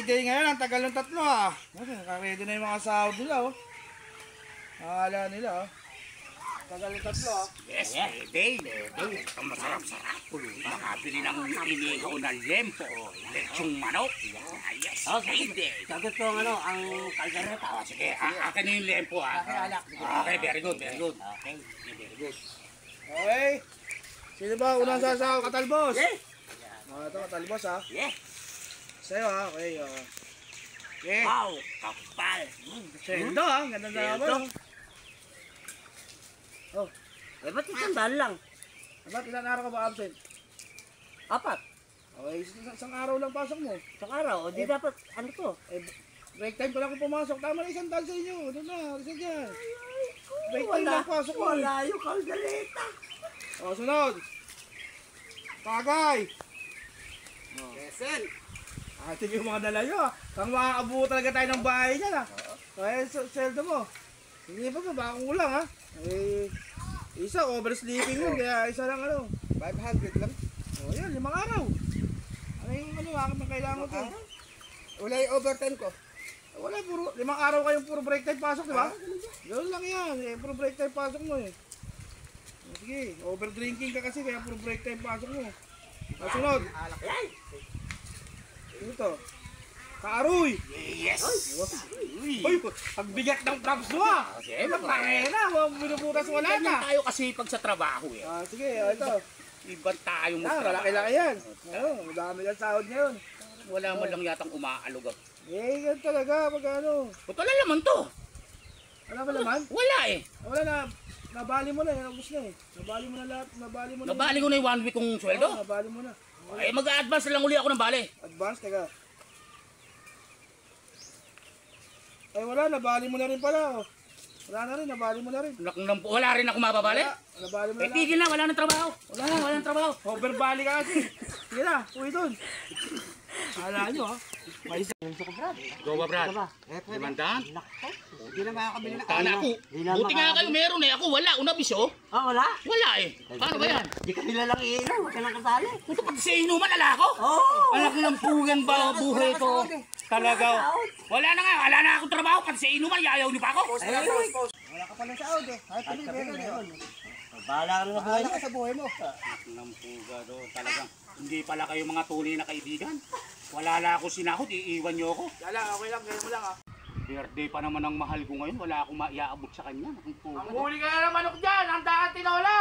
birthday ngayon, ang tagal ng tatlo ah. Nakaready na yung mga sahod nila oh. Nakakala nila oh. Tagal ng tatlo ah. Yes, birthday. Ang masarap-sarap. Makabili ng inihaw na lempo. Lechong manok. Yes, birthday. Sagot ko ang kaldereta. Sige, akin na yung lempo ah. Okay, very good, very good. Okay, Very good. Okay. Sino ba unang sasaw? Katalbos? yeah. Ito katalbos ah. Yeah. Sa'yo ah, okay. Okay. Wow, kapal. Sweldo ah, ganda na naman. Oh. Eh, ba't isang daan lang? Ba't ilang araw ka ba absent? 4. Okay, isang araw lang pasok mo. Sa araw, o di dapat, ano to? Break time pa lang ako pumasok. Tama na isang dal sa inyo. Doon na, isa dyan. Break time Wala, lang pasok mo. wala yung kaldereta. O, sunod. Tagay. Kesen. Tingin yung mga dala nyo ah. Kang makakabuo talaga tayo ng bahay niyan ah. Kaya sweldo mo. Hindi pa ba, bakong ulang ha. Isa, oversleeping yun. Kaya isa lang 500 lang. O yan, 5 araw. Ano yung akit ng kailangan ko? Wala yung overtime ko. Wala, 5 araw kayong puro break time pasok, di ba? Ganoon lang yan, puro break time pasok mo eh. Sige, overdrinking ka kasi kaya puro break time pasok mo. Sunod. Ito. Kaaroy! Yes! Uy, ang bigat ng props mo ah! Matangay na, huwag binubutas wala Ganyan na. tayo kasi pag sa trabaho eh. Sige, ito. Ibang tayong Malaki-laki yan. Madami kang sahod ngayon. Wala man lang yatang umaalog. Yan talaga, pag ano. Ba't wala naman to? Wala ba naman? Wala eh. Wala na. Nabali mo na, ubos na eh. Nabali mo na lahat, nabali mo na. Nabali ko na yung 1 week kong sweldo. Nabali mo na. Eh mag-a-advance lang uli ako ng bali. Advance, teka. Ay wala, nabali mo na rin pala. Wala na rin, nabali mo na rin. Wala rin ako mababali? Nabali mo na Eh lang. tigil na, wala nang trabaho. Wala nang trabaho. Overbali ka kasi. Sige na, uwi doon. Kala nyo ha. May isa. Go ba, Brad? Pwede. Limandaan? Hindi na makakabili na. Tana ako. Buti nga kayo meron eh. Ako wala. Unabis oh. Wala? Wala eh. Paano ba yan? Di ka nila lang iinom, huwag ka nang kasali. Ito pag sa inuman, ala ako? Oo. Anak ng pugan ba buhay ko? Talaga. Wala na nga. Wala na akong trabaho. Pag sa inuman, yayaw niyo pa ako. Wala ka pala sa audio. Ay, tuloy meron yun. Bahala ka na sa buhay Wala ka sa buhay mo. Anak ng puga do. Talagang hindi pala kayo mga tunay na kaibigan. Wala na ako sinahod. Iiwan niyo ako. Wala, okay lang, ganyan mo lang ha. Birthday pa naman ang mahal ko ngayon. Wala akong maiaabot sa kanya. Ang puga. Ang huli ka na ng manok dyan, ang daan tinola!